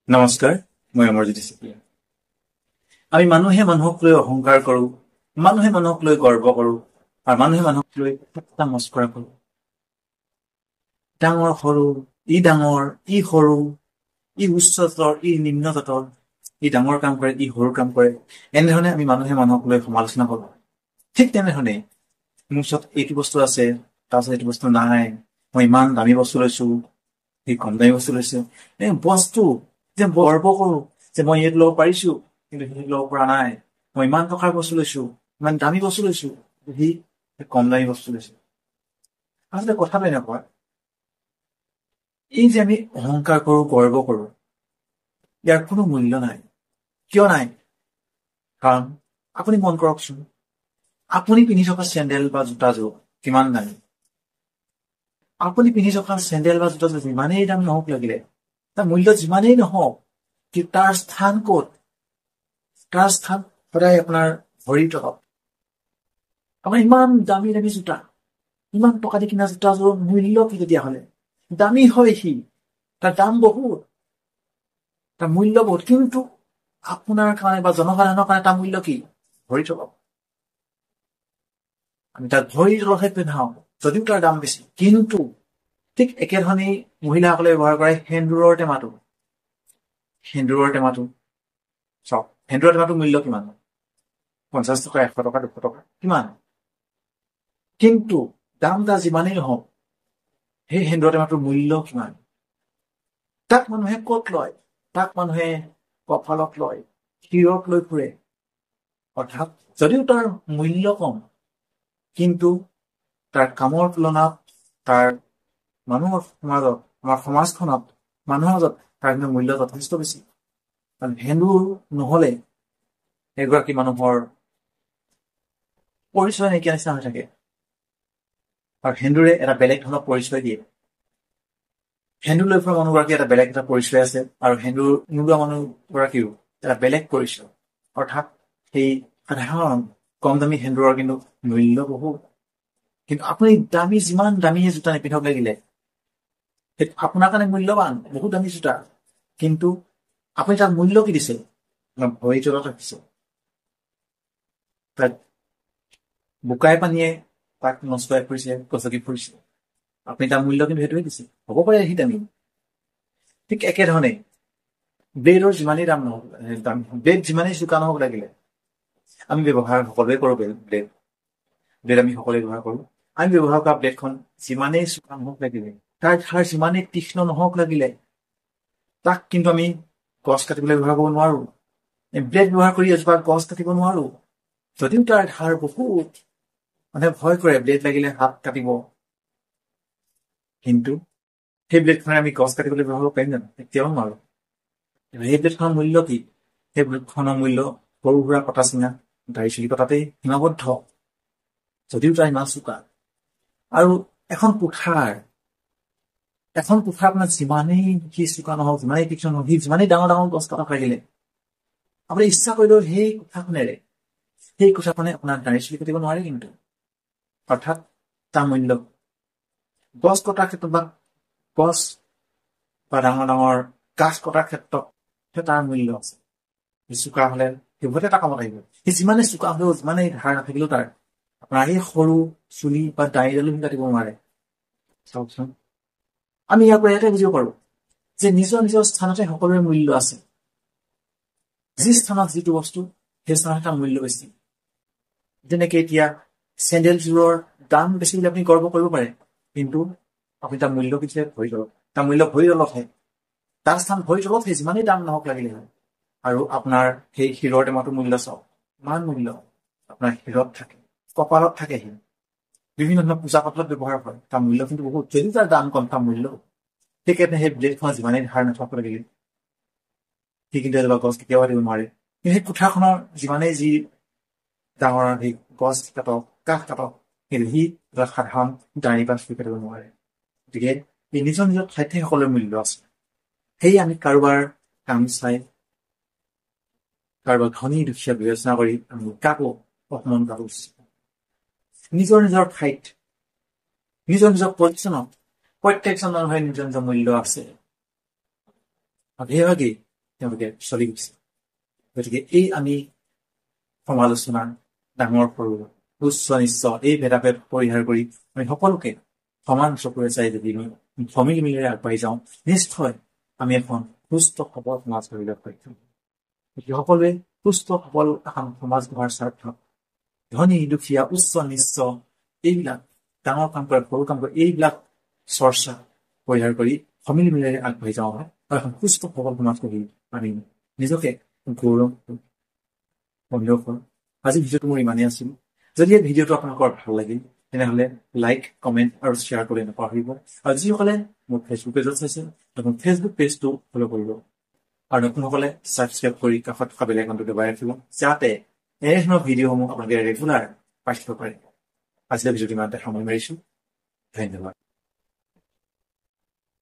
নমস্কাৰ, মই অমৰজ্যোতি চেতিয়া। আমি মানুহে মানুহক লৈ অহংকাৰ কৰো, মানুহে মানুহক লৈ গৰ্ব কৰো, আৰু মানুহে মানুহক লৈ ঠাট্টা মস্কৰা কৰো। ডাঙৰ সৰু, ই ডাঙৰ, ই সৰু, ই উচ্চ জাতৰ, ই নিম্ন জাতৰ, ই ডাঙৰ কাম কৰে, ই সৰু কাম কৰে। এনেধৰণে আমি মানুহে মানুহক লৈ সমালোচনা কৰো। ঠিক তেনেধৰণে মোৰ ওচৰত এইটো বস্তু আছে, তাৰপিছত এইটো বস্তু নাই, মই ইমান দামী বস্তু লৈছো, সি কম দামী বস্তু লৈছে। বস্তু যে গৰ্ব কৰো যে মই এইটো ল'ব পাৰিছো, কিন্তু সি ল'ব পৰা নাই। মই ইমান টকাৰ বস্তু লৈছো, ইমান দামী বস্তু লৈছো, সি কম দামী বস্তু লৈছে। আচলতে কথাটো এনেকুৱা, এই যে আমি অহংকাৰ কৰো, গৰ্ব কৰো, ইয়াৰ কোনো মূল্য নাই। কিয় নাই? কাৰণ আপুনি মন কৰকচোন, আপুনি পিন্ধি থকা চেণ্ডেল বা জোতাযোৰ কিমান দামী? আপুনি পিন্ধি থকা চেণ্ডেল বা জোতাযোৰ যিমানেই দাম নহওক লাগিলে, তাৰ মূল্য যিমানেই নহওক, কিন্তু তাৰ স্থান ক'ত? তাৰ স্থান সদায় আপোনাৰ ভৰিৰ তলত। আমাৰ ইমান দামী দামী জোতা, ইমান টকা দি কিনা জোতাযোৰ মূল্য কি তেতিয়াহ'লে? দামী হয় সি, তাৰ দাম বহুত, তাৰ মূল্য বহুত, কিন্তু আপোনাৰ কাৰণে বা জনসাধাৰণৰ কাৰণে তাৰ মূল্য কি? ভৰিৰ তলত। আমি তাক ভৰিৰ তলতহে পিন্ধাও, যদিও তাৰ দাম বেছি। কিন্তু ঠিক একেধৰণেই মহিলাসকলে ব্যৱহাৰ কৰে সেন্দুৰৰ টেমাটো। সেন্দুৰৰ টেমাটো চাওক, সেন্দুৰৰ টেমাটোৰ মূল্য কিমান? 50 টকা, 100 টকা, 200 টকা, কিমান? কিন্তু দামটা যিমানেই নহওক, সেই সেন্দুৰৰ টেমাটোৰ মূল্য কিমান? তাক মানুহে ক'ত লয়? তাক মানুহে কঁকালত লয়, শিৰত লৈ ফুৰে। অৰ্থাৎ যদিও তাৰ মূল্য কম, কিন্তু তাৰ কামৰ তুলনাত, তাৰ মানুহৰ সমাজত, আমাৰ সমাজখনত, মানুহৰ মাজত তাৰ কিন্তু মূল্য যথেষ্ট বেছি। কাৰণ সেন্দুৰ নহলে এগৰাকী মানুহৰ পৰিচয় নাইকিয়া নিচিনা হৈ থাকে। আৰু সেন্দুৰে এটা বেলেগ ধৰণৰ পৰিচয় দিয়ে। সেন্দুৰ লৈ ফুৰা মানুহগৰাকী এটা বেলেগ এটা পৰিচয় আছে, আৰু সেন্দুৰ নোলোৱা মানুহগৰাকীও এটা বেলেগ পৰিচয়। অৰ্থাৎ সেই সাধাৰণ কম দামী সেন্দুৰৰ কিন্তু মূল্য বহুত। কিন্তু আপুনি দামী যিমান দামী জোতা নিপিন্ধক লাগিলে, সেইটো আপোনাৰ কাৰণে মূল্যৱান, বহুত দামী জোতা, কিন্তু আপুনি তাৰ মূল্য কি দিছে? আপোনাৰ ভৰিৰ তলত ৰাখিছে। তাক বোকাই পানীয়ে তাক নষ্টই ফুৰিছে, গছকি ফুৰিছে। আপুনি তাৰ মূল্য কিন্তু সেইটোৱে দিছে। হ'ব পাৰে সি দামী। ঠিক একেধৰণে ব্লেডৰ যিমানেই দাম নহওক, ব্লেড যিমানেই চোকা নহওক লাগিলে, আমি ব্যৱহাৰ সকলোৱে কৰো ব্লেড আমি সকলোৱে ব্যৱহাৰ কৰো। আমি ব্যৱহাৰ কৰা ব্লেডখন যিমানেই চোকা নহওক লাগিলে, তাৰ ধাৰ যিমানেই তীক্ষ্ণ নহওক লাগিলে, তাক কিন্তু আমি গছ কাটিবলৈ ব্যৱহাৰ কৰিব নোৱাৰো। ব্লেড ব্যৱহাৰ কৰি এজোপা গছ কাটিব নোৱাৰো, যদিও তাৰ ধাৰ বহুত। মানুহে ভয় কৰে ব্লেড লাগিলে হাত কাটিব, কিন্তু সেই ব্লেডখনে আমি গছ কাটিবলৈ ব্যৱহাৰ কৰিব পাৰিম জানো? কেতিয়াও নোৱাৰো। সেই ব্লেডখনৰ মূল্য কি? সেই ব্লেডখনৰ মূল্য সৰু সুৰা কটা চিঙা, দাঢ়ি চুলি কটাতেই সীমাবদ্ধ, যদিও তাৰ ইমান চোকা। আৰু এখন কুঠাৰ আপোনাৰ যিমানেই সি চোকা নহওক, যিমানেই তীক্ষ্ণ নহওক, সি যিমানেই ডাঙৰ ডাঙৰ গছ কাটক লাগিলে, আপুনি ইচ্ছা কৰিলেও সেই কুঠাৰখনে আপোনাৰ দাঢ়ি চুলি কাটিব নোৱাৰে কিন্তু। অৰ্থাৎ তাৰ মূল্য, গছ কটাৰ ক্ষেত্ৰত বা গছ বা ডাঙৰ ডাঙৰ কাঠ কটাৰ ক্ষেত্ৰত তাৰ মূল্য আছে। সি চোকা হলে সেইবোৰতে এটা কামত আহিব। সি যিমানে চোকা হলেও, যিমানেই ধাৰ নাথাকিলেও তাৰ আপোনাৰ এই সৰু চুলি বা দাড়িডালো কাটিব নোৱাৰে। চাওকচোন, আমি ইয়াৰ পৰা ইয়াতে বুজিব পাৰো যে নিজৰ নিজৰ স্থানতে সকলোৰে মূল্য আছে। যি স্থানত যিটো বস্তু, সেই স্থানত তাৰ মূল্য বেছি। যেনেকে এতিয়া চেণ্ডেলযোৰৰ দাম বেছি বুলি আপুনি গৰ্ব কৰিব পাৰে, কিন্তু আপুনি তাৰ মূল্য কিছু ভৰি তলত, তাৰ মূল্য ভৰি তলতহে, তাৰ স্থান ভৰি তলতহে, যিমানেই দাম নহওক লাগিলে হয়। আৰু আপোনাৰ সেই শিৰৰ টেমাটোৰ মূল্য চাওক, ইমান মূল্য আপোনাৰ শিৰত থাকে, কপালত থাকে, সি বিভিন্ন ধৰণৰ পূজা পাতলত ব্যৱহাৰ হয়। তাৰ মূল্য কিন্তু বহুত, যদিও তাৰ দাম কম, তাৰ মূল্য। সেইকাৰণে সেই ব্লেডখন যিমানেই ধাৰ নাথাকক লাগিলে, সি কিন্তু এজোপা গছ কেতিয়াও কাটিব নোৱাৰে। কিন্তু সেই কুঠাৰখনৰ যিমানেই যি ডাঙৰ সেই গছ কাটক, কাঠ কাটক, কিন্তু সি সাধাৰণ দাঢ়ি বা চুলি কাটিব নোৱাৰে। গতিকে এই নিজৰ নিজৰ ঠাইতে সকলোৰে মূল্য আছে। সেয়ে আমি কাৰোবাৰ কাম চাই, কাৰোবাৰ ধনী দুখীয়া বিবেচনা কৰি আমি কাকো অপমান কৰা উচিত। নিজৰ নিজৰ ঠাইত, নিজৰ নিজৰ পজিশ্যনত প্ৰত্যেকজন মানুহে নিজৰ নিজৰ মূল্য আছে। আৰু সেইভাগেই তেওঁলোকে চলি গৈছে। গতিকে এই আমি সমালোচনা ডাঙৰ সৰু উচ্চ নিচ্চ এই ভেদাভেদ পৰিহাৰ কৰি আমি সকলোকে সমান চকুৰে চাই যদি আমি সমিল মিলেৰে আগবাঢ়ি যাওঁ, নিশ্চয় আমি এখন সুস্থ সবল সমাজ গঢ়িব পাৰিম। গতিকে সকলোৱে সুস্থ সবল এখন সমাজ গঢ়াৰ স্বাৰ্থত ধনী দুখীয়া উচ্চ নিচ্চ এইবিলাক ডাঙৰ কাম কৰে সৰু কাম কৰে এইবিলাক চৰ্চা পৰিহাৰ কৰি সমিল মিলেৰে আগবাঢ়ি যাওঁ হয় এখন সুস্থ সবল সমাজ গঢ়ি আমি নিজকে গৌৰৱ অনুভৱ কৰোঁ। আজি ভিডিঅ'টো মোৰ ইমানেই আছিল। যদি এই ভিডিঅ'টো আপোনালোকৰ ভাল লাগিল তেনেহ'লে লাইক কমেণ্ট আৰু শ্বেয়াৰ কৰি নাপাহৰিব। আৰু যিসকলে মোৰ ফেচবুক পেজত চাইছে তখন ফেচবুক পেজটো ফ'ল' কৰিব আৰু নতুনসকলে ছাবস্ক্ৰাইব কৰি কাষত থকা বেল আইকনটো দবাই ৰাখিব যাতে এনেধৰণৰ ভিডিঅ'সমূহ আপোনালোকে ৰেগুলাৰ পাই থাকিব পাৰে। আজিলৈ ভিডিঅ'টো ইমানতে সামৰি মাৰিছোঁ। ধন্যবাদ।